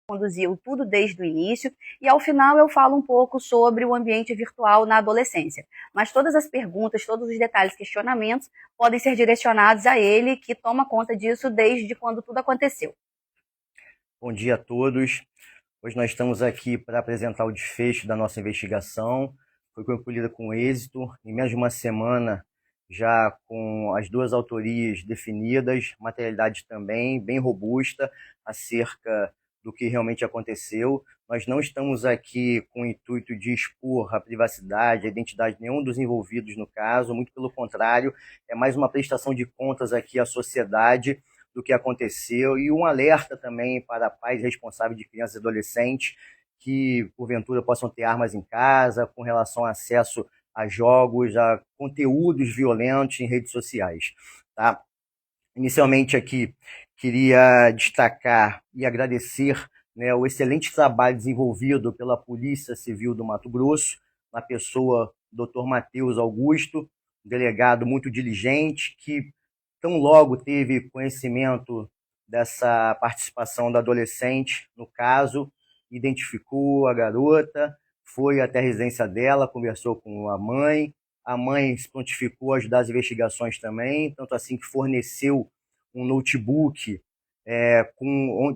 conduziu tudo desde o início, e ao final eu falo um pouco sobre o ambiente virtual na adolescência. Mas todas as perguntas, todos os detalhes, questionamentos podem ser direcionados a ele, que toma conta disso desde quando tudo aconteceu. Bom dia a todos. Hoje nós estamos aqui para apresentar o desfecho da nossa investigação. Foi concluída com êxito, em menos de uma semana, já com as duas autorias definidas, materialidade também bem robusta acerca do que realmente aconteceu. Nós não estamos aqui com o intuito de expor a privacidade, a identidade de nenhum dos envolvidos no caso, muito pelo contrário, é mais uma prestação de contas aqui à sociedade do que aconteceu e um alerta também para pais responsáveis de crianças e adolescentes que, porventura, possam ter armas em casa, com relação ao acesso a jogos, a conteúdos violentos em redes sociais. Tá? Inicialmente aqui, queria destacar e agradecer, né, o excelente trabalho desenvolvido pela Polícia Civil do Mato Grosso, na pessoa do Dr. Matheus Augusto, um delegado muito diligente, que tão logo teve conhecimento dessa participação da adolescente no caso, identificou a garota, foi até a residência dela, conversou com a mãe se prontificou a ajudar as investigações também, tanto assim que forneceu um notebook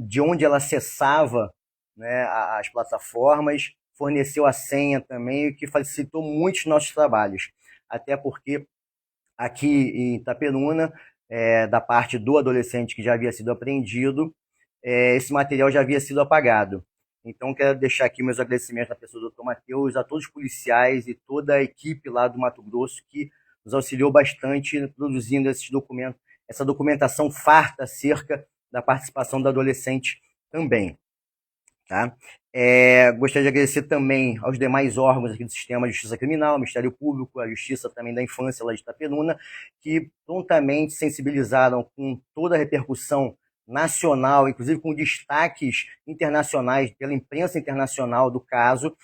de onde ela acessava, né, as plataformas, forneceu a senha também, o que facilitou muito os nossos trabalhos, até porque aqui em Itaperuna, da parte do adolescente que já havia sido apreendido, esse material já havia sido apagado. Então, quero deixar aqui meus agradecimentos à pessoa do Dr. Matheus, a todos os policiais e toda a equipe lá do Mato Grosso que nos auxiliou bastante produzindo esses documentos, essa documentação farta acerca da participação do adolescente também. Tá? Gostaria de agradecer também aos demais órgãos aqui do Sistema de Justiça Criminal, Ministério Público, a Justiça também da Infância lá de Itaperuna, que prontamente sensibilizaram com toda a repercussão nacional, inclusive com destaques internacionais pela imprensa internacional do caso,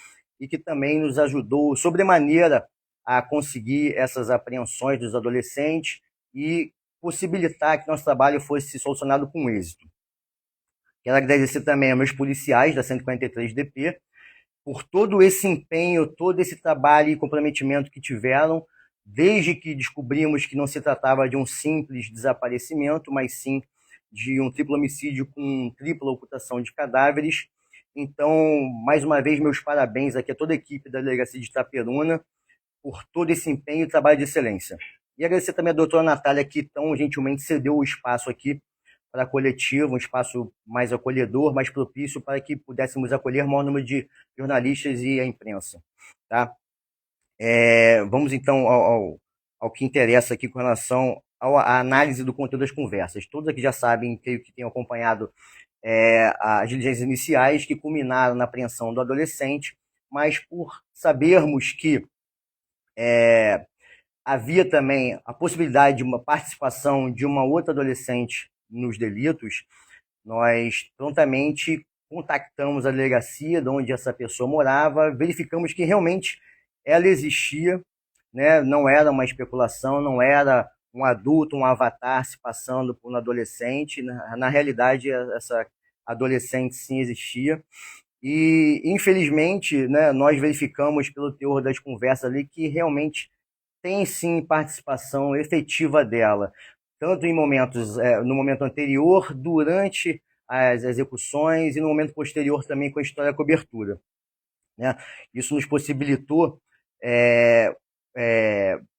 e que também nos ajudou sobremaneira a conseguir essas apreensões dos adolescentes e possibilitar que nosso trabalho fosse solucionado com êxito. Quero agradecer também aos meus policiais da 143DP por todo esse empenho, todo esse trabalho e comprometimento que tiveram, desde que descobrimos que não se tratava de um simples desaparecimento, mas sim de um triplo homicídio com tripla ocultação de cadáveres. Então, mais uma vez, meus parabéns aqui a toda a equipe da Delegacia de Itaperuna por todo esse empenho e trabalho de excelência. E agradecer também a doutora Natália, que tão gentilmente cedeu o espaço aqui para a coletiva, um espaço mais acolhedor, mais propício para que pudéssemos acolher o maior número de jornalistas e a imprensa. Tá? Vamos então ao que interessa aqui com relação à análise do conteúdo das conversas. Todos aqui já sabem, creio que tenham acompanhado as diligências iniciais que culminaram na apreensão do adolescente, mas por sabermos que havia também a possibilidade de uma participação de uma outra adolescente nos delitos, nós prontamente contactamos a delegacia de onde essa pessoa morava, verificamos que realmente ela existia, né? Não era uma especulação, não era um adulto, um avatar se passando por um adolescente, na realidade essa adolescente sim existia, e infelizmente, né, nós verificamos pelo teor das conversas ali que realmente tem sim participação efetiva dela, tanto em momentos, no momento anterior, durante as execuções e no momento posterior também com a história da cobertura. Né? Isso nos possibilitou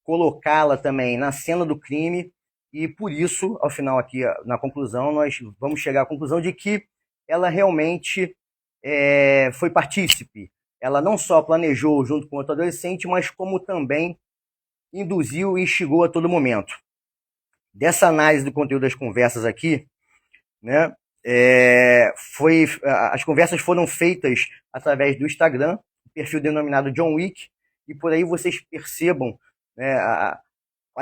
colocá-la também na cena do crime e por isso, ao final aqui, na conclusão, nós vamos chegar à conclusão de que ela realmente foi partícipe. Ela não só planejou junto com outro adolescente, mas como também induziu e instigou a todo momento. Dessa análise do conteúdo das conversas aqui, né, as conversas foram feitas através do Instagram, perfil denominado John Wick, e por aí vocês percebam, né, a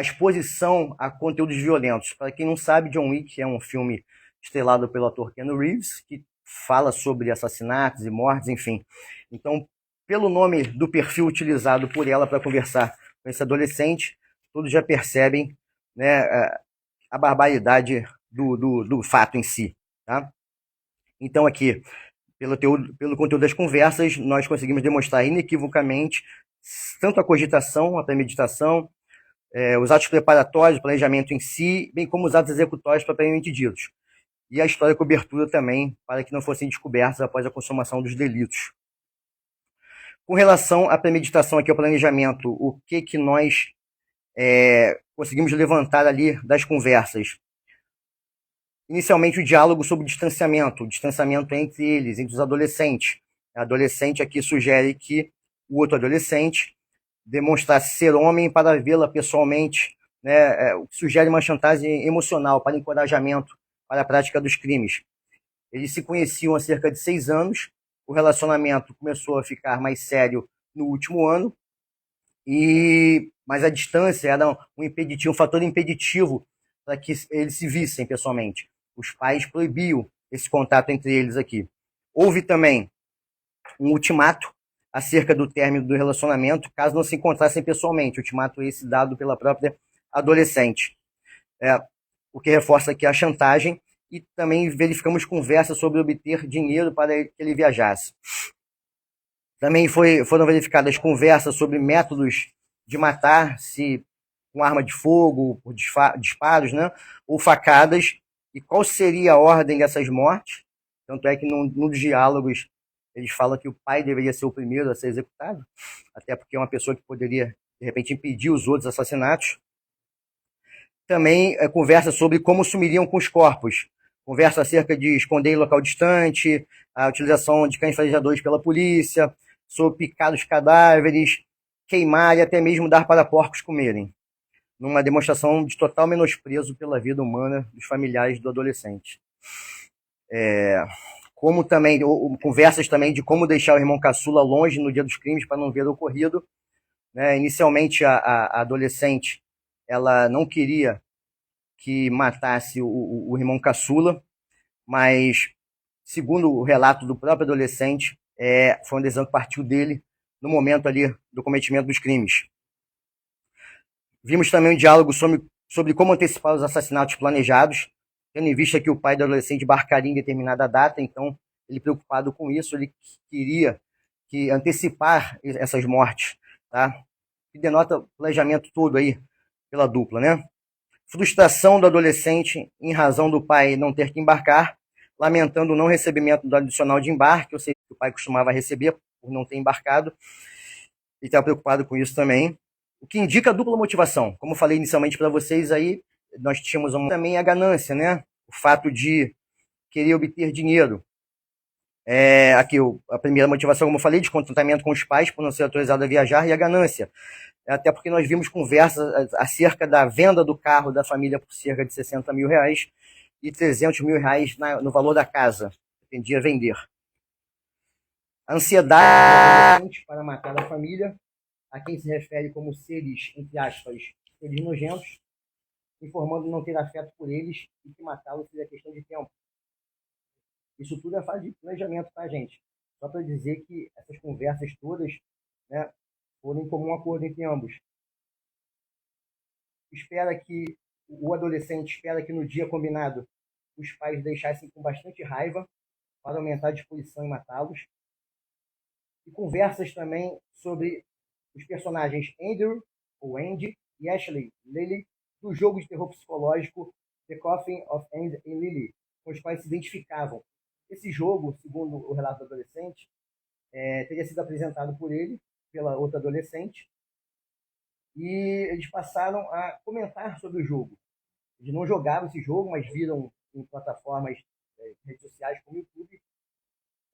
exposição a conteúdos violentos. Para quem não sabe, John Wick é um filme estrelado pelo ator Keanu Reeves, que fala sobre assassinatos e mortes, enfim. Então, pelo nome do perfil utilizado por ela para conversar com esse adolescente, todos já percebem, né, a barbaridade do fato em si. Tá? Então, aqui, pelo conteúdo das conversas, nós conseguimos demonstrar inequivocamente tanto a cogitação, a premeditação, os atos preparatórios, o planejamento em si, bem como os atos executórios propriamente ditos. E a história de cobertura também, para que não fossem descobertos após a consumação dos delitos. Com relação à premeditação aqui, ao planejamento, o que nós conseguimos levantar ali das conversas? Inicialmente, o diálogo sobre o distanciamento entre eles, entre os adolescentes. A adolescente aqui sugere que o outro adolescente demonstrasse ser homem para vê-la pessoalmente, né? Sugere uma chantagem emocional para encorajamento para a prática dos crimes. Eles se conheciam há cerca de 6 anos, o relacionamento começou a ficar mais sério no último ano, mas a distância era um fator impeditivo para que eles se vissem pessoalmente. Os pais proibiam esse contato entre eles aqui. Houve também um ultimato acerca do término do relacionamento, caso não se encontrassem pessoalmente. Ultimato esse dado pela própria adolescente. O que reforça aqui a chantagem, e também verificamos conversas sobre obter dinheiro para que ele viajasse. Também foram verificadas conversas sobre métodos de matar, se com arma de fogo, por disparos, né, ou facadas, e qual seria a ordem dessas mortes. Tanto é que num dos diálogos eles falam que o pai deveria ser o primeiro a ser executado, até porque é uma pessoa que poderia, de repente, impedir os outros assassinatos. Também conversa sobre como sumiriam com os corpos. Conversa acerca de esconder em local distante, a utilização de cães farejadores pela polícia, sobre picar os cadáveres, queimar e até mesmo dar para porcos comerem, numa demonstração de total menosprezo pela vida humana dos familiares do adolescente. Como também, conversas também de como deixar o irmão caçula longe no dia dos crimes para não ver o ocorrido. Né? Inicialmente, a adolescente ela não queria que matasse o irmão caçula, mas, segundo o relato do próprio adolescente, foi uma decisão que partiu dele no momento ali do cometimento dos crimes. Vimos também um diálogo sobre como antecipar os assassinatos planejados, tendo em vista que o pai do adolescente embarcaria em determinada data, então ele, preocupado com isso, ele queria antecipar essas mortes, tá? Que denota o planejamento todo aí pela dupla, né? Frustração do adolescente em razão do pai não ter que embarcar, lamentando o não recebimento do adicional de embarque, ou seja, que o pai costumava receber por não ter embarcado, e estava preocupado com isso também. O que indica a dupla motivação. Como eu falei inicialmente para vocês aí, nós tínhamos também a ganância, né? O fato de querer obter dinheiro. Aqui a primeira motivação, como eu falei, descontentamento com os pais por não ser autorizado a viajar, e a ganância. Até porque nós vimos conversas acerca da venda do carro da família por cerca de R$60 mil e R$300 mil no valor da casa. Pretendia vender. A ansiedade para matar a família, a quem se refere como seres, entre aspas, seres nojentos, informando não ter afeto por eles e que matá-los seria questão de tempo. Isso tudo é fase de planejamento, tá, gente? Só para dizer que essas conversas todas, né, foram em comum acordo entre ambos. O adolescente espera que no dia combinado os pais deixassem com bastante raiva para aumentar a disposição em matá-los. E conversas também sobre os personagens Andrew, ou Andy, e Ashley, Lily, do jogo de terror psicológico The Coffin of Andy and Lily, com os quais se identificavam. Esse jogo, segundo o relato do adolescente, teria sido apresentado por ele, pela outra adolescente, e eles passaram a comentar sobre o jogo. Eles não jogaram esse jogo, mas viram em plataformas, redes sociais como o YouTube,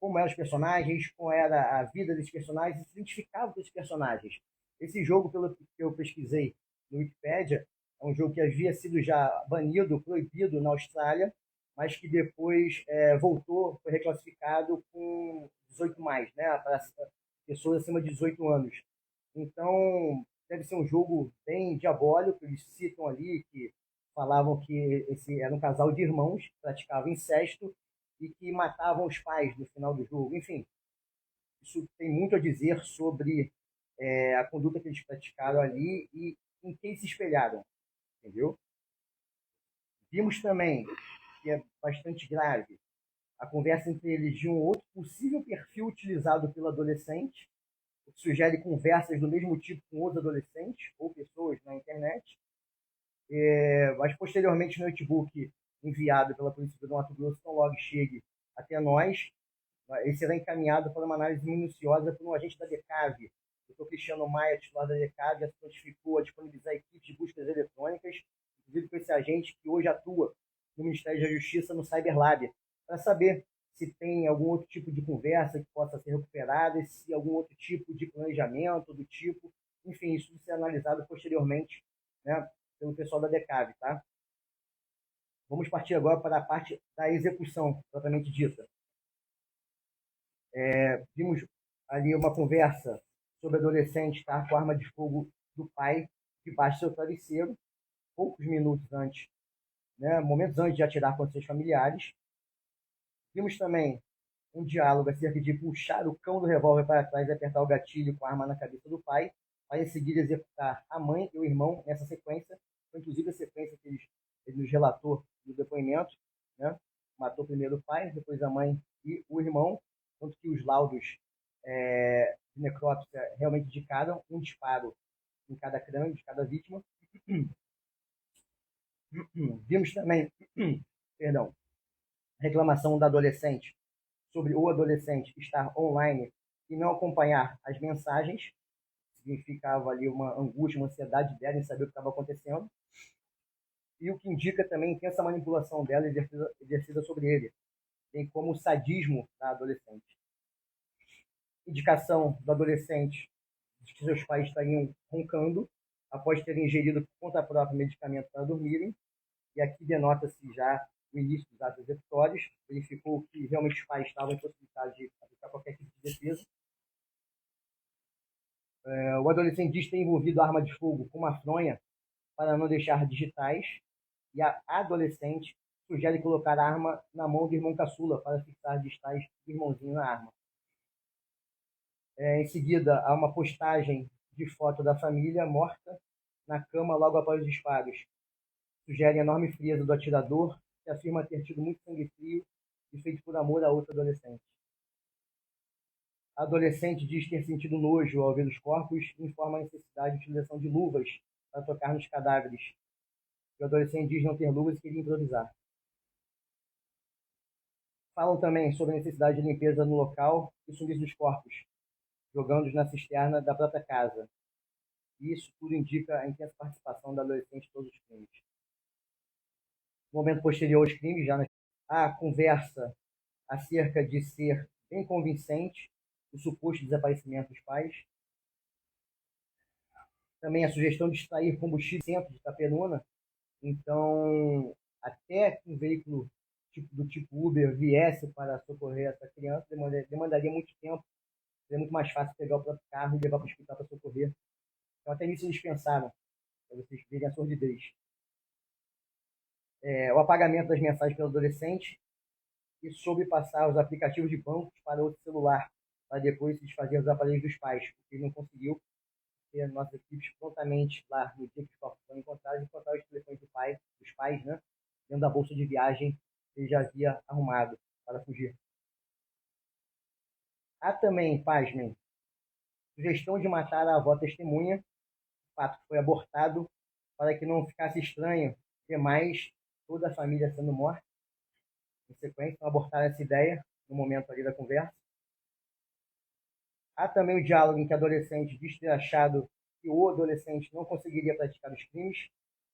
como eram os personagens, como era a vida desses personagens, e se identificavam com esses personagens. Esse jogo, pelo que eu pesquisei no Wikipedia, é um jogo que havia sido já banido, proibido na Austrália, mas que depois voltou, foi reclassificado com 18 mais, né, para pessoas acima de 18 anos. Então, deve ser um jogo bem diabólico. Eles citam ali que falavam que esse era um casal de irmãos que praticava incesto e que matavam os pais no final do jogo. Enfim, isso tem muito a dizer sobre a conduta que eles praticaram ali e em quem se espelharam, entendeu? Vimos também, que é bastante grave, a conversa entre eles de um outro possível perfil utilizado pelo adolescente, o que sugere conversas do mesmo tipo com outros adolescentes ou pessoas na internet. Mas, posteriormente, no notebook enviado pela Polícia do Mato Grosso, tão logo chegue até nós, ele será encaminhado para uma análise minuciosa por um agente da DECAV. O Dr. Cristiano Maia, titular da DECAV, já se prontificou a disponibilizar equipes de buscas eletrônicas, inclusive com esse agente que hoje atua no Ministério da Justiça, no Cyberlab, para saber se tem algum outro tipo de conversa que possa ser recuperada, se algum outro tipo de planejamento do tipo, enfim, isso será analisado posteriormente, né, pelo pessoal da DECAV, tá? Vamos partir agora para a parte da execução, propriamente dita. Vimos ali uma conversa sobre adolescente estar com a arma de fogo do pai debaixo do seu travesseiro, poucos minutos antes, né, momentos antes de atirar contra seus familiares. Vimos também um diálogo acerca de puxar o cão do revólver para trás e apertar o gatilho com a arma na cabeça do pai, para em seguida executar a mãe e o irmão nessa sequência. Foi inclusive a sequência que ele nos relatou no depoimento, né? Matou primeiro o pai, depois a mãe e o irmão, tanto que os laudos de necrópsia realmente indicaram um disparo em cada crânio de cada vítima. Vimos também, perdão, reclamação da adolescente sobre o adolescente estar online e não acompanhar as mensagens. Significava ali uma angústia, uma ansiedade dela em saber o que estava acontecendo. E o que indica também a intensa manipulação dela exercida sobre ele, bem como o sadismo da adolescente. Indicação do adolescente de que seus pais estariam roncando após terem ingerido por conta própria medicamento para dormirem. E aqui denota-se já o início dos atos executórios, verificou que realmente os pais estavam impossibilitados de aplicar qualquer tipo de defesa. O adolescente diz ter envolvido a arma de fogo com uma fronha para não deixar digitais, e a adolescente sugere colocar a arma na mão do irmão caçula para fixar digitais do irmãozinho na arma. Em seguida, há uma postagem de foto da família morta na cama logo após os disparos. Sugere a enorme frieza do atirador, que afirma ter tido muito sangue frio e feito por amor a outro adolescente. A adolescente diz ter sentido nojo ao ver os corpos e informa a necessidade de utilização de luvas para tocar nos cadáveres. O adolescente diz não ter luvas e queria improvisar. Falam também sobre a necessidade de limpeza no local e sumiço dos corpos, jogando-os na cisterna da própria casa. E isso tudo indica a intensa participação da adolescente em todos os crimes. No momento posterior aos crimes, já a conversa acerca de ser bem convincente o suposto desaparecimento dos pais. Também a sugestão de extrair combustível no centro de Itaperuna. Então, até que um veículo do tipo Uber viesse para socorrer essa criança, demandaria muito tempo. Seria muito mais fácil pegar o próprio carro e levar para o hospital para socorrer. Então, até nisso eles pensaram, para vocês verem a sordidez. O apagamento das mensagens pelo adolescente e sobrepassar os aplicativos de bancos para outro celular, para depois se desfazer dos aparelhos dos pais, porque ele não conseguiu ter nossas equipes prontamente lá no dia que os corpos foram encontrados, encontrar os telefones dos pais, né, dentro da bolsa de viagem que ele já havia arrumado para fugir. Há também, pasmem, sugestão de matar a avó testemunha, fato que foi abortado para que não ficasse estranho ter mais toda a família sendo morta. Em sequência, então, abortaram essa ideia no momento ali da conversa. Há também o diálogo em que a adolescente diz ter achado que o adolescente não conseguiria praticar os crimes,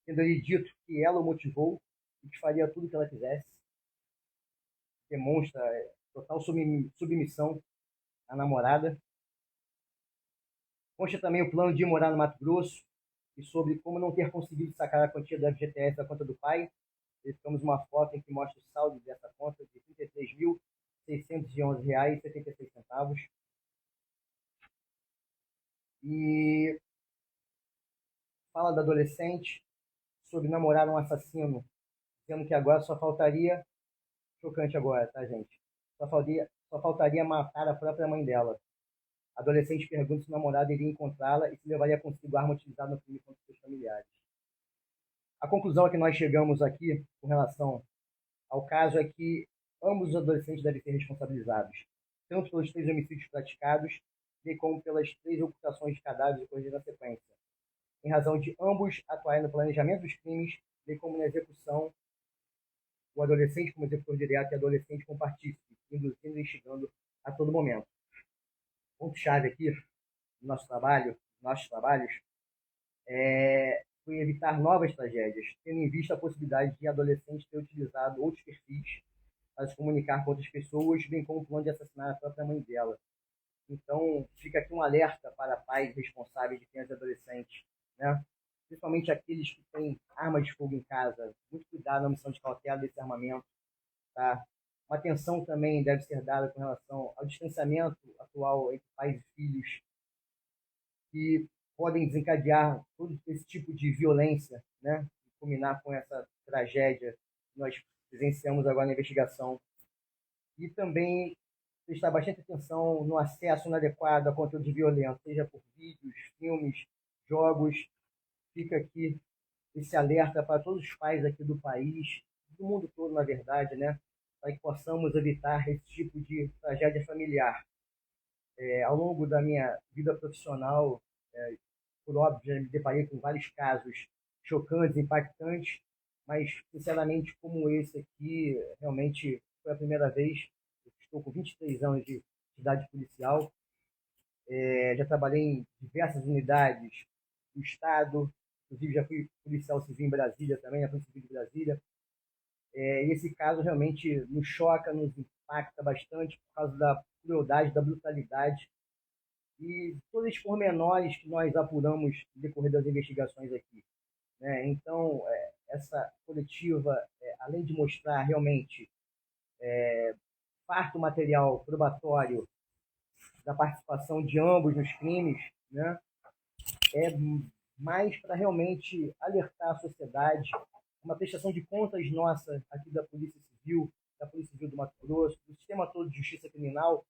tendo ele dito que ela o motivou e que faria tudo o que ela quisesse. Demonstra total submissão à namorada. Consta também o plano de ir morar no Mato Grosso e sobre como não ter conseguido sacar a quantia do FGTS da conta do pai. Verificamos uma foto em que mostra o saldo dessa conta de R$ 33.611,76. E fala da adolescente sobre namorar um assassino, dizendo que agora só faltaria, chocante agora, tá, gente? Só faltaria matar a própria mãe dela. A adolescente pergunta se o namorado iria encontrá-la e se levaria consigo a arma utilizada no crime contra seus familiares. A conclusão a que nós chegamos aqui com relação ao caso é que ambos os adolescentes devem ser responsabilizados, tanto pelos 3 homicídios praticados, bem como pelas 3 ocultações de cadáveres ocorridas na sequência, em razão de ambos atuarem no planejamento dos crimes, bem como na execução, o adolescente como executor direto e adolescente como partícipe, induzindo e instigando a todo momento. Ponto-chave aqui do nossos trabalhos, foi evitar novas tragédias, tendo em vista a possibilidade de adolescentes ter utilizado outros perfis para se comunicar com outras pessoas, bem como o plano de assassinar a própria mãe dela. Então, fica aqui um alerta para pais responsáveis de crianças e adolescentes, né? Principalmente aqueles que têm armas de fogo em casa. Muito cuidado na missão de cautela desse armamento. Tá? Uma atenção também deve ser dada com relação ao distanciamento atual entre pais e filhos, que podem desencadear todo esse tipo de violência, né? E culminar com essa tragédia que nós presenciamos agora na investigação. E também prestar bastante atenção no acesso inadequado a conteúdo violento, seja por vídeos, filmes, jogos. Fica aqui esse alerta para todos os pais aqui do país, do mundo todo, na verdade, né? Para que possamos evitar esse tipo de tragédia familiar. Ao longo da minha vida profissional, por óbvio, já me deparei com vários casos chocantes, impactantes, mas, sinceramente, como esse aqui, realmente foi a primeira vez. Eu estou com 23 anos de idade policial, já trabalhei em diversas unidades do Estado, inclusive já fui policial civil em Brasília também, na Polícia Civil de Brasília. E esse caso realmente nos choca, nos impacta bastante por causa da crueldade, da brutalidade e todos os pormenores que nós apuramos no decorrer das investigações aqui, né? Então, essa coletiva, além de mostrar realmente farto material probatório da participação de ambos nos crimes, né, é mais para realmente alertar a sociedade, uma prestação de contas nossa aqui da Polícia Civil do Mato Grosso, do sistema todo de justiça criminal,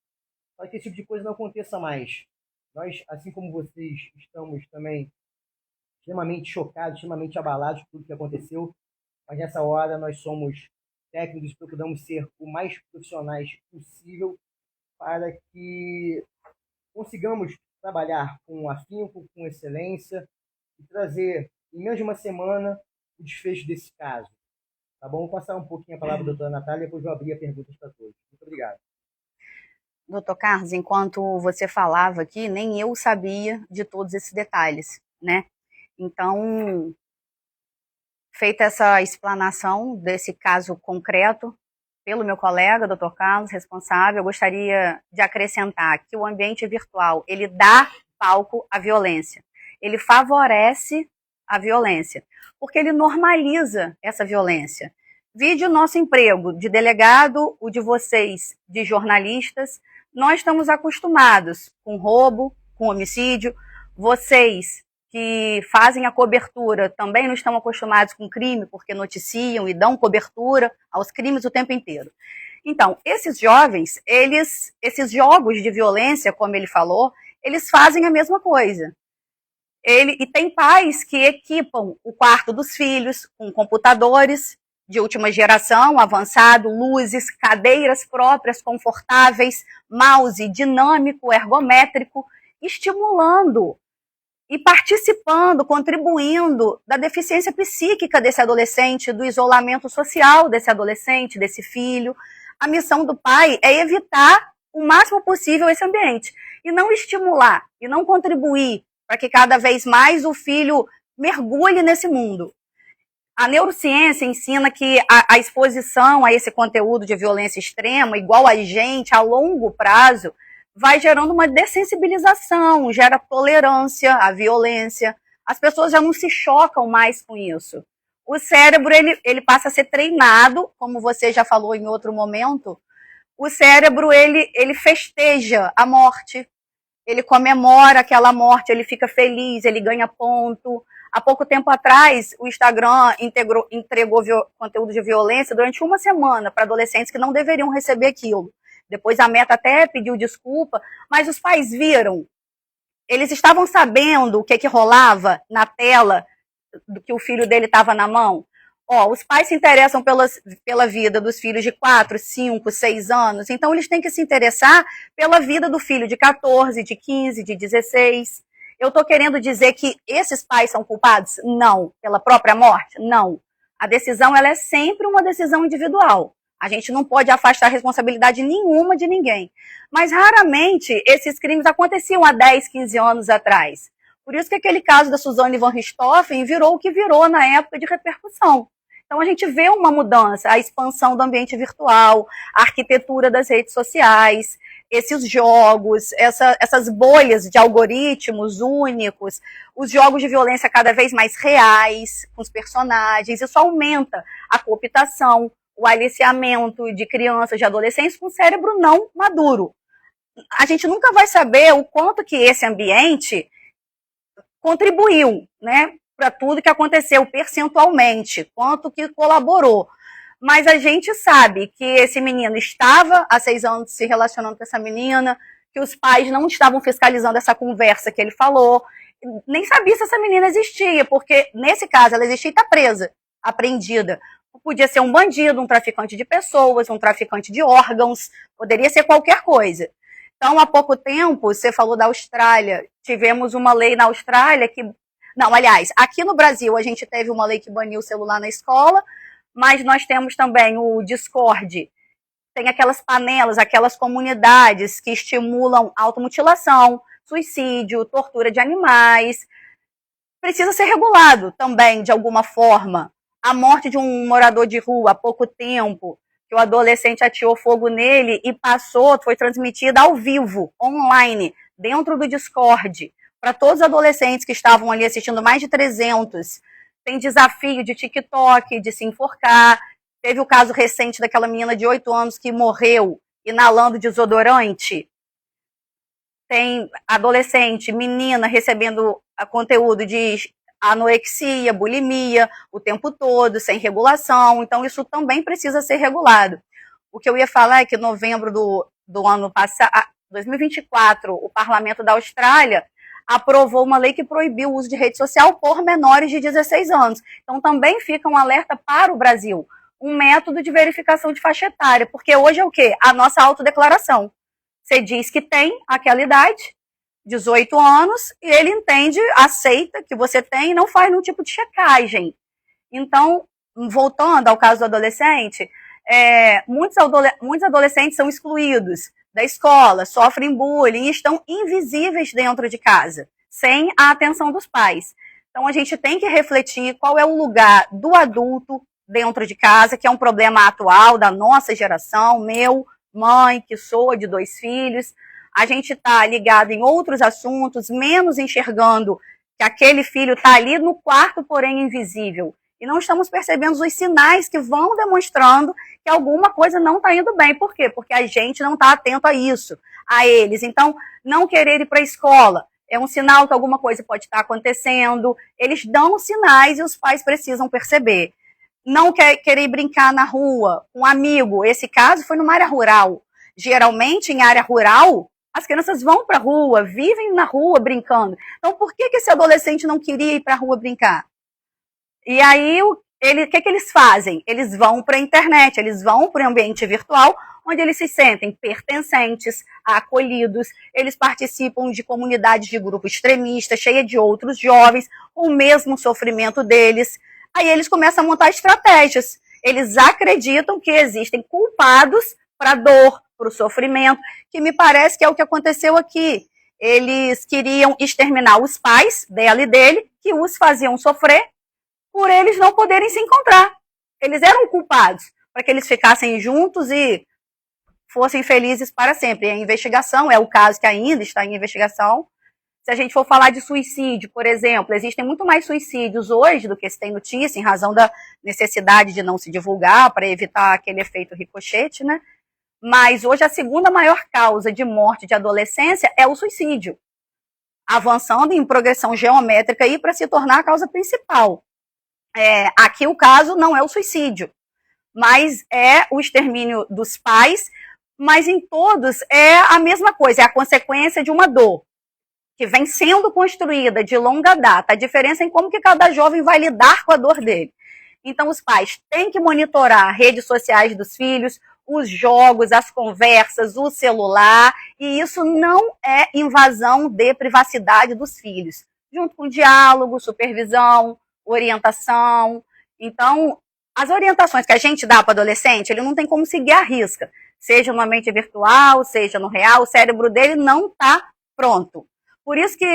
para que esse tipo de coisa não aconteça mais. Nós, assim como vocês, estamos também extremamente chocados, extremamente abalados por tudo que aconteceu, mas nessa hora nós somos técnicos e procuramos ser o mais profissionais possível para que consigamos trabalhar com afinco, com excelência e trazer, em menos de uma semana, o desfecho desse caso. Tá bom? Vou passar um pouquinho a palavra à doutora Natália e depois vou abrir a perguntas para todos. Muito obrigado. Doutor Carlos, enquanto você falava aqui, nem eu sabia de todos esses detalhes, né? Então, feita essa explanação desse caso concreto pelo meu colega, doutor Carlos, responsável, eu gostaria de acrescentar que o ambiente virtual, ele dá palco à violência, ele favorece a violência, porque ele normaliza essa violência. Vide o nosso emprego de delegado, o de vocês, de jornalistas. Nós estamos acostumados com roubo, com homicídio. Vocês que fazem a cobertura também não estão acostumados com crime, porque noticiam e dão cobertura aos crimes o tempo inteiro. Então, esses jovens, esses jogos de violência, como ele falou, eles fazem a mesma coisa. E tem pais que equipam o quarto dos filhos com computadores de última geração, avançado, luzes, cadeiras próprias, confortáveis, mouse dinâmico, ergométrico, estimulando e participando, contribuindo da deficiência psíquica desse adolescente, do isolamento social desse adolescente, desse filho. A missão do pai é evitar o máximo possível esse ambiente e não estimular, e não contribuir para que cada vez mais o filho mergulhe nesse mundo. A neurociência ensina que a exposição a esse conteúdo de violência extrema, igual a gente, a longo prazo, vai gerando uma dessensibilização, gera tolerância à violência. As pessoas já não se chocam mais com isso. O cérebro, ele passa a ser treinado, como você já falou em outro momento, o cérebro, ele festeja a morte, ele comemora aquela morte, ele fica feliz, ele ganha ponto. Há pouco tempo atrás, o Instagram entregou conteúdo de violência durante uma semana para adolescentes que não deveriam receber aquilo. Depois a Meta até pediu desculpa, mas os pais viram. Eles estavam sabendo o que rolava na tela do que o filho dele estava na mão. Os pais se interessam pela vida dos filhos de 4, 5, 6 anos, então eles têm que se interessar pela vida do filho de 14, de 15, de 16. Eu estou querendo dizer que esses pais são culpados? Não. Pela própria morte? Não. A decisão ela é sempre uma decisão individual. A gente não pode afastar responsabilidade nenhuma de ninguém. Mas raramente esses crimes aconteciam há 10, 15 anos atrás. Por isso que aquele caso da Suzane von Richthofen virou o que virou na época de repercussão. Então a gente vê uma mudança, a expansão do ambiente virtual, a arquitetura das redes sociais, esses jogos, essas bolhas de algoritmos únicos, os jogos de violência cada vez mais reais, com os personagens, isso aumenta a cooptação, o aliciamento de crianças, de adolescentes com cérebro não maduro. A gente nunca vai saber o quanto que esse ambiente contribuiu, né, para tudo que aconteceu percentualmente, quanto que colaborou. Mas a gente sabe que esse menino estava há 6 anos se relacionando com essa menina, que os pais não estavam fiscalizando essa conversa que ele falou, nem sabia se essa menina existia, porque nesse caso ela existia e está presa, apreendida. Podia ser um bandido, um traficante de pessoas, um traficante de órgãos, poderia ser qualquer coisa. Então, há pouco tempo, você falou da Austrália, tivemos uma lei na Austrália que... Não, aliás, aqui no Brasil a gente teve uma lei que baniu o celular na escola, mas nós temos também o Discord, tem aquelas panelas, aquelas comunidades que estimulam automutilação, suicídio, tortura de animais. Precisa ser regulado também, de alguma forma. A morte de um morador de rua há pouco tempo, que o adolescente ateou fogo nele e foi transmitida ao vivo, online, dentro do Discord, para todos os adolescentes que estavam ali assistindo, mais de 300. Tem desafio de TikTok, de se enforcar. Teve o caso recente daquela menina de 8 anos que morreu inalando desodorante. Tem adolescente, menina, recebendo conteúdo de anorexia, bulimia, o tempo todo, sem regulação. Então, isso também precisa ser regulado. O que eu ia falar é que em novembro do ano passado, 2024, o Parlamento da Austrália aprovou uma lei que proibiu o uso de rede social por menores de 16 anos. Então, também fica um alerta para o Brasil, um método de verificação de faixa etária, porque hoje é o quê? A nossa autodeclaração. Você diz que tem aquela idade, 18 anos, e ele entende, aceita que você tem e não faz nenhum tipo de checagem. Então, voltando ao caso do adolescente, muitos adolescentes são excluídos da escola, sofrem bullying e estão invisíveis dentro de casa, sem a atenção dos pais. Então, a gente tem que refletir qual é o lugar do adulto dentro de casa, que é um problema atual da nossa geração, meu, mãe, que sou de 2 filhos. A gente está ligado em outros assuntos, menos enxergando que aquele filho está ali no quarto, porém invisível. E não estamos percebendo os sinais que vão demonstrando que alguma coisa não está indo bem. Por quê? Porque a gente não está atento a isso, a eles. Então, não querer ir para a escola é um sinal que alguma coisa pode estar acontecendo. Eles dão sinais e os pais precisam perceber. Não querer brincar na rua com um amigo. Esse caso foi numa área rural. Geralmente, em área rural, as crianças vão para a rua, vivem na rua brincando. Então, por que esse adolescente não queria ir para a rua brincar? E aí, o que eles fazem? Eles vão para a internet, eles vão para o ambiente virtual, onde eles se sentem pertencentes, acolhidos, eles participam de comunidades de grupo extremista, cheia de outros jovens, com o mesmo sofrimento deles. Aí eles começam a montar estratégias. Eles acreditam que existem culpados para a dor, para o sofrimento, que me parece que é o que aconteceu aqui. Eles queriam exterminar os pais dela e dele, que os faziam sofrer, por eles não poderem se encontrar. Eles eram culpados para que eles ficassem juntos e fossem felizes para sempre. E a investigação é o caso que ainda está em investigação. Se a gente for falar de suicídio, por exemplo, existem muito mais suicídios hoje do que se tem notícia, em razão da necessidade de não se divulgar, para evitar aquele efeito ricochete, né? Mas hoje a segunda maior causa de morte de adolescência é o suicídio, avançando em progressão geométrica aí para se tornar a causa principal. Aqui o caso não é o suicídio, mas é o extermínio dos pais, mas em todos é a mesma coisa, é a consequência de uma dor que vem sendo construída de longa data. A diferença é em como que cada jovem vai lidar com a dor dele. Então, os pais têm que monitorar redes sociais dos filhos, os jogos, as conversas, o celular, e isso não é invasão de privacidade dos filhos, junto com diálogo, supervisão, orientação. Então, as orientações que a gente dá para o adolescente, ele não tem como seguir à risca, seja no ambiente virtual, seja no real, o cérebro dele não está pronto. Por isso que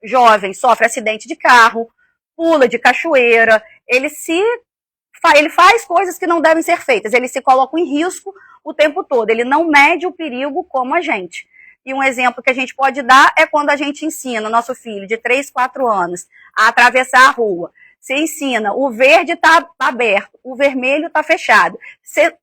jovem sofre acidente de carro, pula de cachoeira, ele faz coisas que não devem ser feitas, ele se coloca em risco o tempo todo, ele não mede o perigo como a gente. E um exemplo que a gente pode dar é quando a gente ensina o nosso filho de 3, 4 anos a atravessar a rua. Você ensina, o verde está aberto, o vermelho está fechado.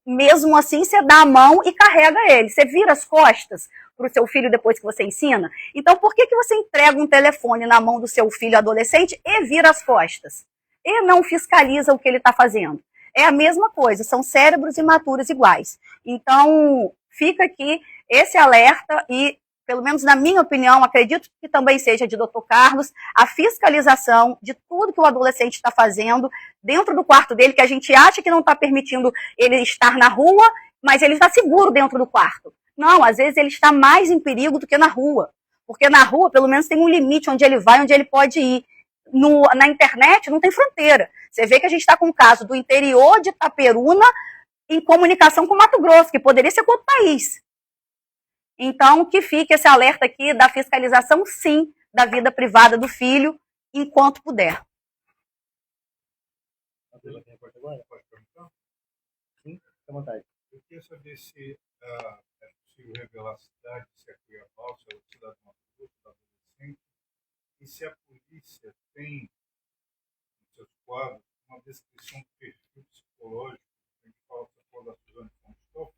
Mesmo assim, você dá a mão e carrega ele. Você vira as costas para o seu filho depois que você ensina. Então, por que você entrega um telefone na mão do seu filho adolescente e vira as costas? E não fiscaliza o que ele está fazendo? É a mesma coisa, são cérebros imaturos iguais. Então, fica aqui esse alerta e, pelo menos na minha opinião, acredito que também seja de Dr. Carlos, a fiscalização de tudo que o adolescente está fazendo dentro do quarto dele, que a gente acha que não está permitindo ele estar na rua, mas ele está seguro dentro do quarto. Não, às vezes ele está mais em perigo do que na rua. Porque na rua, pelo menos, tem um limite onde ele vai, onde ele pode ir. Na internet não tem fronteira. Você vê que a gente está com o caso do interior de Itaperuna em comunicação com Mato Grosso, que poderia ser com outro país. Então, que fique esse alerta aqui da fiscalização, sim, da vida privada do filho, enquanto puder. Sim, fica à vontade. Eu queria saber se é possível revelar a cidade, se é Cuiabá, se é a cidade de Mato Grosso, da adolescente, e se a polícia tem, nos seus quadros, uma descrição do perfil psicológico, a gente fala da Suzane von Stoff,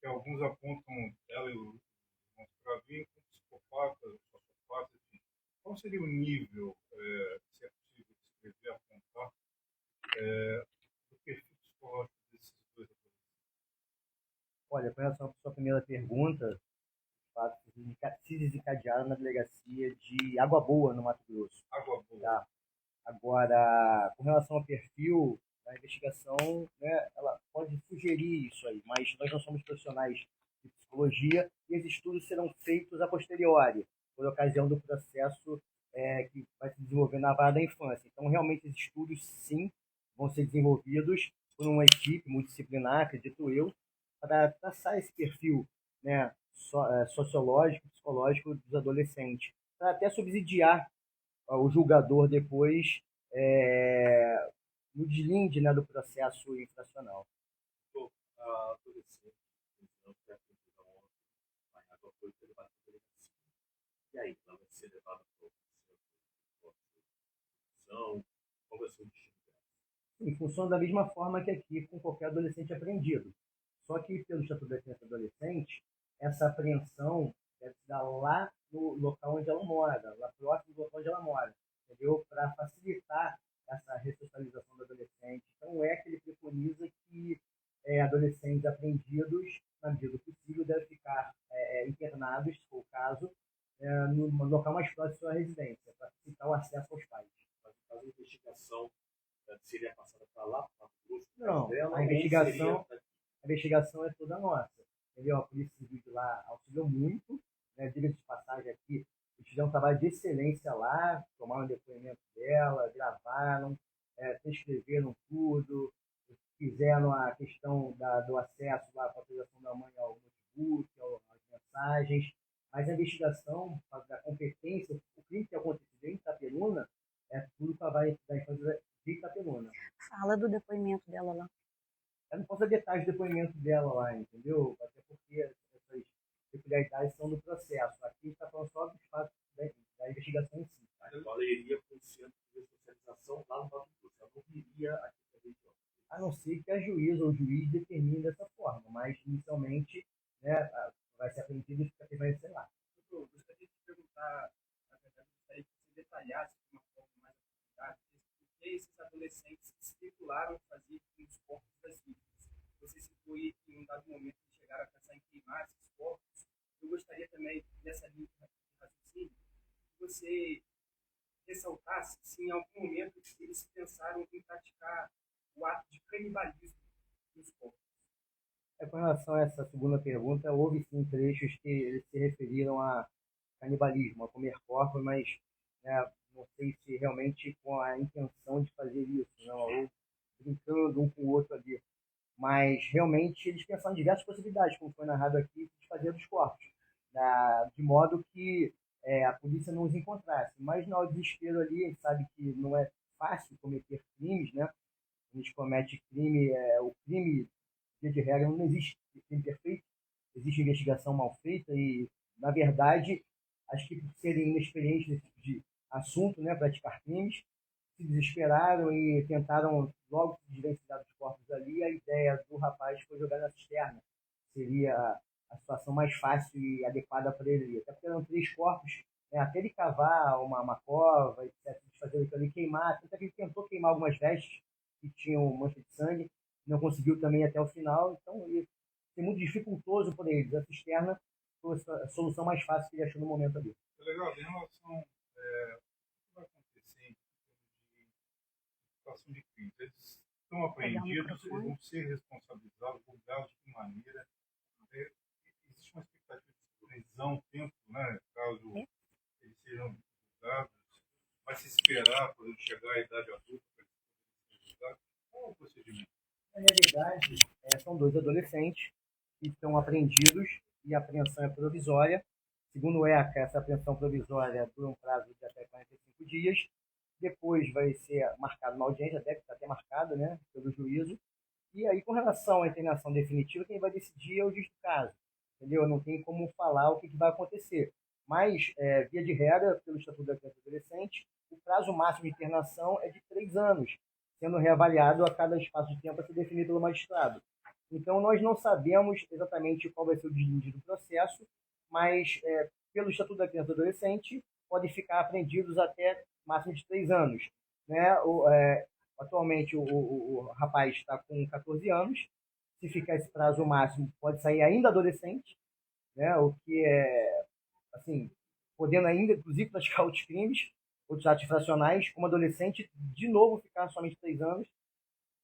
que alguns apontam ela e o Cravinho como psicopatas, sociopatas, enfim. Qual seria o nível, se é possível descrever, apontar, do perfil psicológico desses dois atores? Olha, com relação à sua primeira pergunta, de fato, se desencadearam na delegacia de Água Boa, no Mato Grosso. Água Boa. Tá? Agora, com relação ao perfil, a investigação, né, ela pode sugerir isso aí, mas nós não somos profissionais de psicologia e esses estudos serão feitos a posteriori, por ocasião do processo que vai se desenvolver na vara da infância. Então, realmente, esses estudos, sim, vão ser desenvolvidos por uma equipe multidisciplinar, acredito eu, para traçar esse perfil, né, sociológico, psicológico dos adolescentes, para até subsidiar o julgador depois no deslinde, né, do processo infracional. A adolescente, não quer a honra, mas a foi levada para a delegacia. E aí, ela vai ser levada para a instituição, qual vai ser o destino dela? Em função da mesma forma que aqui com qualquer adolescente apreendido. Só que, pelo Estatuto da Criança e Adolescente, essa apreensão deve se dar lá no local onde ela mora, lá próximo do local onde ela mora, entendeu? Para facilitar essa ressocialização do adolescente. Então, que ele preconiza que adolescentes apreendidos, na medida do possível, devem ficar internados, se for o caso, no local mais próximo da sua residência, para facilitar o acesso aos pais. Mas a investigação seria passada para lá, para o grupo? Não, dela, a investigação é toda nossa. Entendeu? A Polícia Civil de lá auxiliou muito, né? Diga de passagem aqui, eles fizeram um trabalho de excelência lá, tomaram o depoimento dela, gravaram, transcreveram tudo, fizeram a questão do acesso lá para a autorização da mãe ao notebook, às mensagens, mas a investigação da competência, o crime que aconteceu em Itaperuna, é tudo para a da infância de Itaperuna. Fala do depoimento dela lá. Eu não posso dar detalhes do depoimento dela lá, entendeu? Até porque essas peculiaridades são do processo. Aqui a gente está falando só dos fatos da investigação em si. Tá? Ela iria para o centro de especialização lá no Mato Grosso. Ela não iria aqui para a região. A não ser que a juíza ou o juiz determine dessa forma, mas inicialmente, né, vai ser apreendido e fica permanecer lá. Eu gostaria de perguntar, na verdade, gostaria que você detalhasse de uma forma mais aprofundada por que esses adolescentes especularam em fazer com os corpos das vítimas. Você citou aí que em um dado momento eles chegaram a pensar em queimar esses corpos. Eu gostaria também, nessa linha de raciocínio, que você ressaltasse se em algum momento eles pensaram em praticar o ato de canibalismo dos corpos. Com relação a essa segunda pergunta, houve sim trechos que eles se referiram a canibalismo, a comer corpos, mas né, não sei se realmente com a intenção de fazer isso, não, ou brincando um com o outro ali. Mas realmente eles pensaram em diversas possibilidades, como foi narrado aqui, de fazer dos corpos, de modo que a polícia não os encontrasse. Mas no desespero ali, a gente sabe que não é fácil cometer crimes, né? A gente comete crime, o crime, via de regra, não existe crime perfeito, existe investigação mal feita e, na verdade, acho que por serem inexperientes nesse tipo de assunto, né, praticar crimes, se desesperaram e tentaram logo se desvencilhar dos corpos ali. A ideia do rapaz foi jogar na cisterna. Seria a situação mais fácil e adequada para ele. Até porque eram 3 corpos, né, até ele cavar uma cova, etc., de fazer aquilo ali, queimar. Até que ele tentou queimar algumas vestes que tinham mancha de sangue, não conseguiu também até o final. Então, foi muito dificultoso para eles. A cisterna foi a solução mais fácil que ele achou no momento ali. É legal, em relação que vai acontecer em situação de crime. Eles estão apreendidos, eles vão ser responsabilizados, julgados de que maneira. Existe uma expectativa de prisão, tempo, né, caso eles sejam julgados. Vai se esperar por ele chegar à idade adulta para eles serem julgados? Qual é o procedimento? Na realidade, são 2 adolescentes que estão apreendidos e a apreensão é provisória. Segundo o ECA, essa apreensão provisória dura um prazo de até 45 dias. Depois vai ser marcada uma audiência, deve estar até marcada, né, pelo juízo. E aí, com relação à internação definitiva, quem vai decidir é o juiz do caso. Entendeu? Não tem como falar o que vai acontecer. Mas, via de regra, pelo Estatuto da Criança e Adolescente, o prazo máximo de internação é de 3 anos, sendo reavaliado a cada espaço de tempo a ser definido pelo magistrado. Então, nós não sabemos exatamente qual vai ser o desfecho do processo, mas, pelo Estatuto da Criança e Adolescente, podem ficar apreendidos até máximo de 3 anos. Né? Atualmente, o rapaz está com 14 anos. Se ficar esse prazo máximo, pode sair ainda adolescente, né? O que é, assim, podendo ainda, inclusive, praticar outros crimes, outros atos infracionais, como adolescente, de novo ficar somente 3 anos.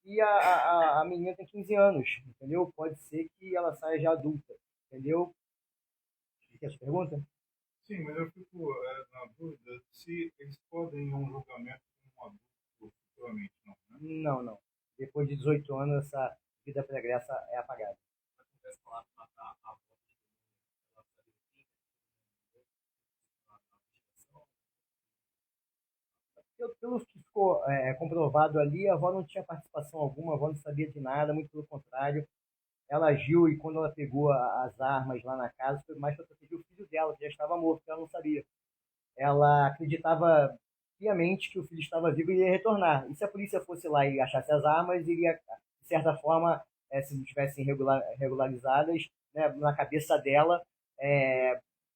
E a menina tem 15 anos, entendeu? Pode ser que ela saia já adulta, entendeu? Você quer essa pergunta? Sim, mas eu fico na dúvida se eles podem ir a um julgamento como um adulto futuramente, não, né? Não, não. Depois de 18 anos, essa vida pregressa é apagada. Pelo que ficou comprovado ali, a avó não tinha participação alguma, a avó não sabia de nada, muito pelo contrário. Ela agiu e quando ela pegou as armas lá na casa, foi mais para proteger o filho dela, que já estava morto, que ela não sabia. Ela acreditava piamente que o filho estava vivo e ia retornar. E se a polícia fosse lá e achasse as armas, iria, de certa forma, se não tivessem regularizadas, né, na cabeça dela,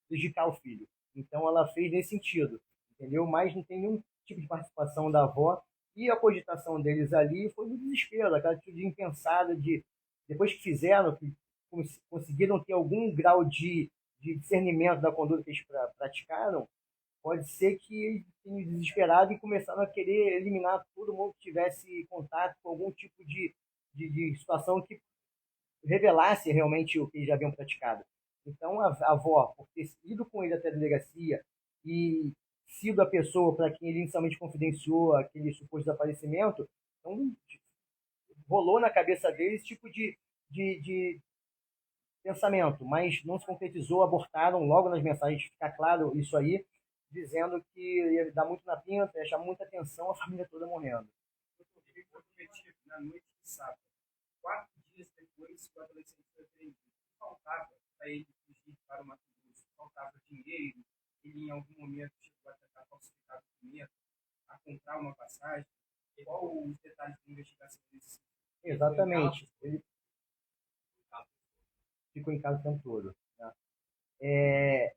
prejudicar o filho. Então ela fez nesse sentido, entendeu? Mas não tem nenhum tipo de participação da avó. E a cogitação deles ali foi no desespero, aquela atitude impensada de, depois que fizeram, que conseguiram ter algum grau de discernimento da conduta que eles praticaram, pode ser que eles tenham desesperado e começaram a querer eliminar todo mundo que tivesse contato com algum tipo de situação que revelasse realmente o que eles já haviam praticado. Então, a avó, por ter ido com ele até a delegacia e sido a pessoa para quem ele inicialmente confidenciou aquele suposto desaparecimento, então rolou na cabeça dele esse tipo de pensamento, mas não se concretizou, abortaram logo nas mensagens, ficar claro isso aí, dizendo que ia dar muito na pinta, ia chamar muita atenção, a família toda morrendo. Ele foi cometido na noite de sábado. 4 dias depois, o adolescente foi apreendido. Faltava para ele fugir para o Mato Grosso. Faltava dinheiro. Ele, em algum momento, chegou a tentar falsificar documento, a comprar uma passagem. Qual os detalhes da investigação desse? Exatamente. Ele ficou em casa o tempo todo. Né?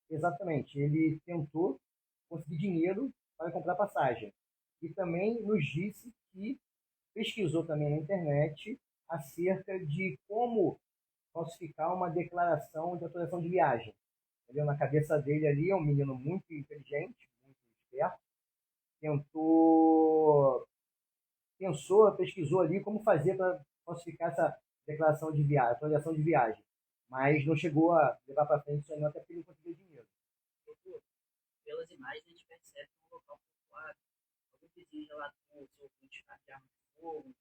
Exatamente. Ele tentou conseguir dinheiro para comprar passagem. E também nos disse que pesquisou também na internet acerca de como falsificar uma declaração de autorização de viagem. Entendeu? Na cabeça dele ali, é um menino muito inteligente, muito esperto, pesquisou ali como fazer para falsificar essa declaração de viagem, autorização de viagem. Mas não chegou a levar para frente isso aí, não, até porque ele não conseguiu dinheiro. Doutor, pelas imagens a gente percebe que é um local popular. Algum vizinho relatou sobre um disparo de arma de fogo, um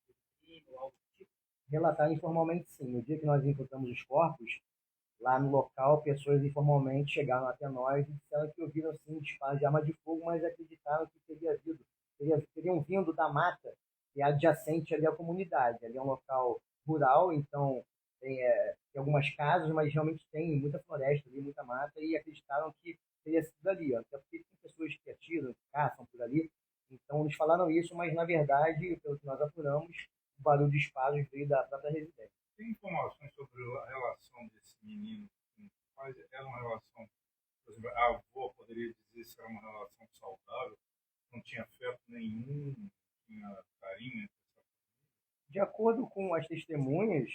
crime ou algo do tipo? Relataram informalmente, sim. No dia que nós encontramos os corpos, lá no local, pessoas informalmente chegaram até nós e disseram que ouviram sim disparos de arma de fogo, mas acreditaram que teriam vindo da mata que é adjacente ali à comunidade. Ali é um local rural, então tem algumas casas, mas realmente tem muita floresta ali, muita mata, e acreditaram que teria sido ali. Até porque tem pessoas que atiram, que caçam por ali. Então eles falaram isso, mas na verdade, pelo que nós apuramos, o barulho de disparos veio da própria residência. Tem informações sobre a relação desse menino com os pais? Era uma relação, por exemplo, a avó poderia dizer se era uma relação saudável, não tinha afeto nenhum, não tinha carinho? De acordo com as testemunhas,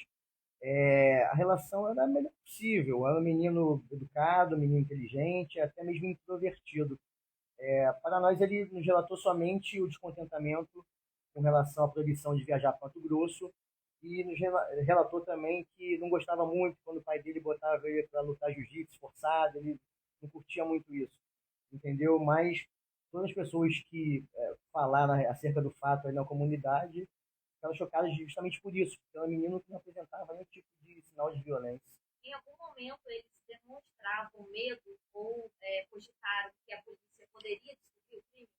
a relação era a melhor possível. Era um menino educado, um menino inteligente, até mesmo introvertido. Para nós, ele nos relatou somente o descontentamento com relação à proibição de viajar para Mato Grosso e nos relatou também que não gostava muito quando o pai dele botava ele para lutar jiu-jitsu forçado, ele não curtia muito isso, entendeu? Mas todas as pessoas que falaram acerca do fato aí na comunidade ficaram chocadas justamente por isso, porque era um menino que não apresentava nenhum tipo de sinal de violência. Em algum momento eles demonstravam medo ou cogitaram que a polícia poderia descobrir o crime?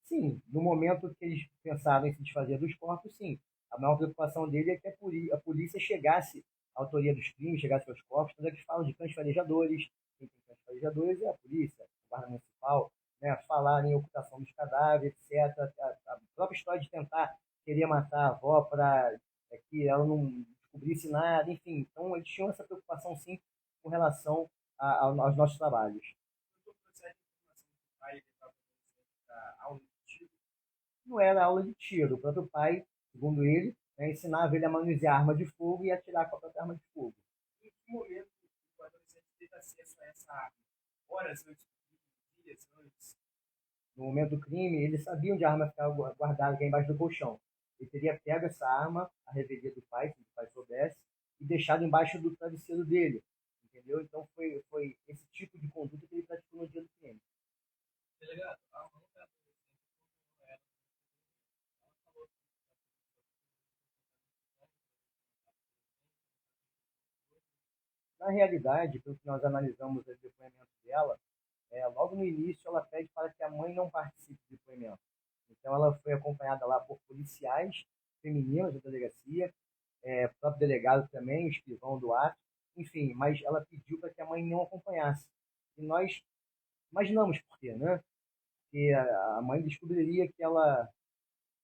Sim, no momento que eles pensavam em se desfazer dos corpos, sim. A maior preocupação dele é que a polícia chegasse à autoria dos crimes, chegasse aos corpos. Quando eles falam de cães farejadores, quem tem cães farejadores é a polícia, a guarda municipal, né? Falar em ocultação dos cadáveres, etc. A própria história de tentar querer matar a avó para que ela não descobrisse nada, enfim. Então, eles tinham essa preocupação, sim, com relação aos nossos trabalhos. Não era aula de tiro. O próprio pai, segundo ele, ensinava ele a manusear arma de fogo e atirar com a própria arma de fogo. Em que momento o adolescente teve acesso a essa arma? Horas antes do crime, dias antes? No momento do crime, ele sabia onde a arma ficava guardada, aqui embaixo do colchão. Ele teria pego essa arma, a revelia do pai, se o pai soubesse, e deixado embaixo do travesseiro dele. Entendeu? Então foi esse tipo de conduta que ele praticou no dia do crime. Delegado, a mãe da adolescente não era. Ela falou Na realidade, pelo que nós analisamos o depoimento dela, logo no início ela pede para que a mãe não participe do depoimento. Então ela foi acompanhada lá por policiais femininos da delegacia, o próprio delegado também, o escrivão do ato, enfim, mas ela pediu para que a mãe não acompanhasse. E nós imaginamos por quê, né? Que a mãe descobriria que ela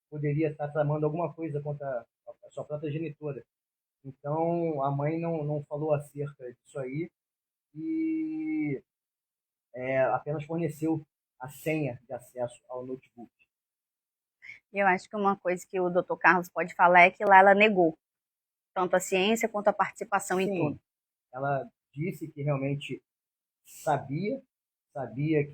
poderia estar tramando alguma coisa contra a sua própria genitora. Então a mãe não falou acerca disso aí e apenas forneceu a senha de acesso ao notebook. Eu acho que uma coisa que o Dr. Carlos pode falar é que lá ela negou tanto a ciência quanto a participação em tudo. Ela disse que realmente sabia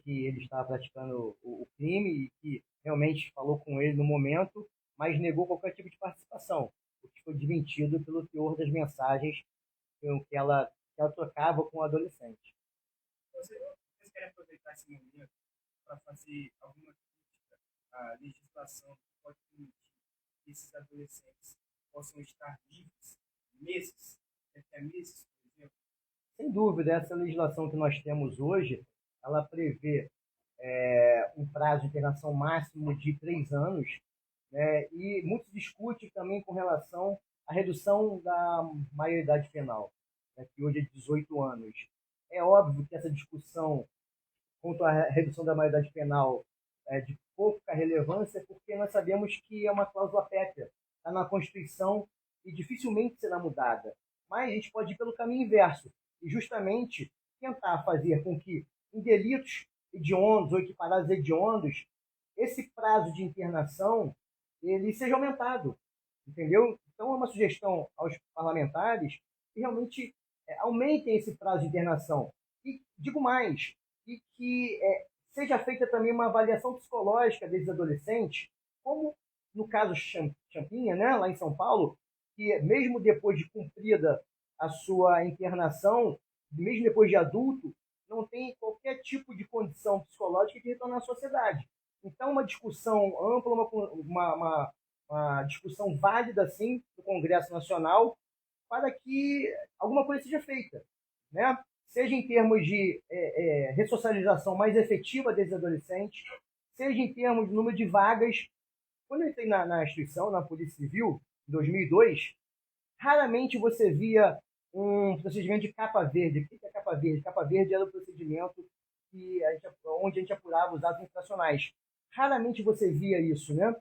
que ele estava praticando o crime e que realmente falou com ele no momento, mas negou qualquer tipo de participação, o que foi desmentido pelo teor das mensagens que ela trocava com o adolescente. Vocês querem aproveitar esse momento para fazer alguma crítica à legislação que pode permitir que esses adolescentes possam estar livres meses, até meses, por exemplo? Sem dúvida, essa legislação que nós temos hoje, ela prevê um prazo de internação máximo de 3 anos, né, e muito se discute também com relação à redução da maioridade penal, né, que hoje é de 18 anos. É óbvio que essa discussão quanto à redução da maioridade penal é de pouca relevância, porque nós sabemos que é uma cláusula pétrea, está na Constituição e dificilmente será mudada. Mas a gente pode ir pelo caminho inverso e justamente tentar fazer com que em delitos hediondos ou equiparados a hediondos, esse prazo de internação ele seja aumentado, entendeu? Então é uma sugestão aos parlamentares que realmente aumentem esse prazo de internação. E digo mais, e que seja feita também uma avaliação psicológica desses adolescentes, como no caso Champinha, né, lá em São Paulo, que mesmo depois de cumprida a sua internação, mesmo depois de adulto, não tem qualquer tipo de condição psicológica de retornar à sociedade. Então, uma discussão ampla, uma discussão válida, assim, no Congresso Nacional, para que alguma coisa seja feita, né? Seja em termos de ressocialização mais efetiva desses adolescentes, seja em termos de número de vagas. Quando eu entrei na instituição, na Polícia Civil, em 2002, raramente você via um procedimento de capa verde. O que é capa verde? Capa verde era o procedimento onde a gente apurava os atos infracionais. Raramente você via isso, né?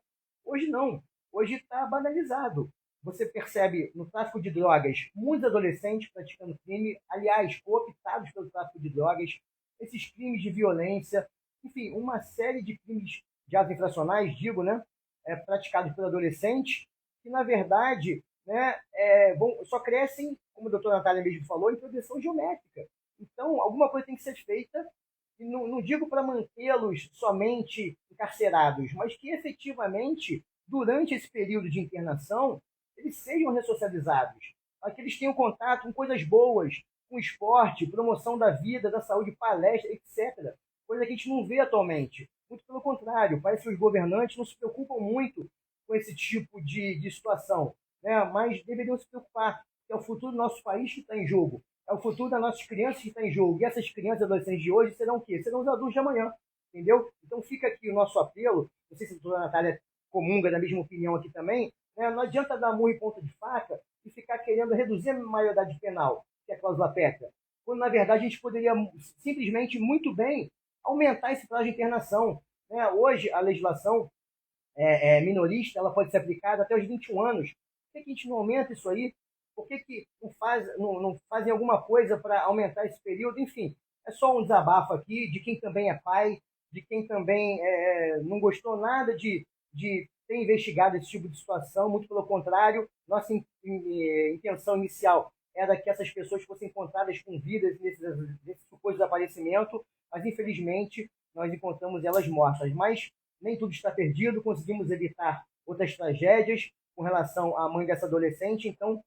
Hoje não. Hoje está banalizado. Você percebe no tráfico de drogas muitos adolescentes praticando crime, aliás, cooptados pelo tráfico de drogas, esses crimes de violência, enfim, uma série de crimes de atos infracionais, digo, né, praticados por adolescentes, que na verdade, né, só crescem, como a doutora Natália mesmo falou, em progressão geométrica. Então, alguma coisa tem que ser feita, e não digo para mantê-los somente encarcerados, mas que efetivamente, durante esse período de internação, eles sejam ressocializados, para que eles tenham contato com coisas boas, com esporte, promoção da vida, da saúde, palestra, etc. Coisa que a gente não vê atualmente. Muito pelo contrário, parece que os governantes não se preocupam muito com esse tipo de situação, né? Mas deveriam se preocupar, que é o futuro do nosso país que está em jogo, é o futuro das nossas crianças que está em jogo, e essas crianças e adolescentes de hoje serão o quê? Serão os adultos de amanhã, entendeu? Então fica aqui o nosso apelo, não sei se a doutora Natália comunga da mesma opinião aqui também, né? Não adianta dar murro em ponta de faca e ficar querendo reduzir a maioridade penal, que é a cláusula pétrea, quando na verdade a gente poderia simplesmente, muito bem, aumentar esse prazo de internação, né? Hoje a legislação minorista ela pode ser aplicada até os 21 anos. Por que a gente não aumenta isso aí? Por que não fazem alguma coisa para aumentar esse período? Enfim, é só um desabafo aqui de quem também é pai, de quem também não gostou nada de ter investigado esse tipo de situação. Muito pelo contrário, nossa intenção inicial era que essas pessoas fossem encontradas com vidas nesse suposto desaparecimento, mas infelizmente nós encontramos elas mortas. Mas nem tudo está perdido, conseguimos evitar outras tragédias com relação à mãe dessa adolescente. Então,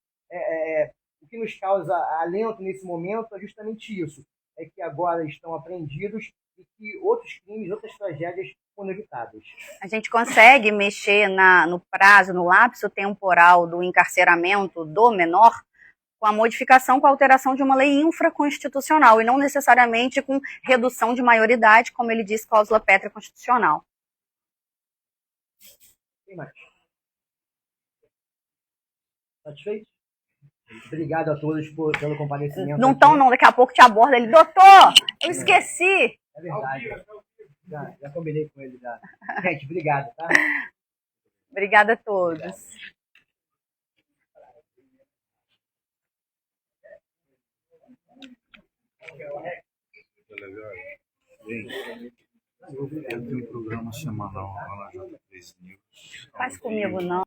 o que nos causa alento nesse momento é justamente isso, é que agora estão apreendidos e que outros crimes, outras tragédias foram evitadas. A gente consegue mexer no prazo, no lapso temporal do encarceramento do menor com a modificação, com a alteração de uma lei infraconstitucional e não necessariamente com redução de maioridade, como ele diz, cláusula pétrea constitucional. Tem mais? Satisfeito? Obrigado a todos pelo comparecimento. Não estão, não. Daqui a pouco te aborda ele. Doutor, eu esqueci. É verdade. Já combinei com ele. Já. Gente, obrigado, tá? Obrigada a todos. Eu tenho um programa semanal lá na J3 News. Faz comigo, não.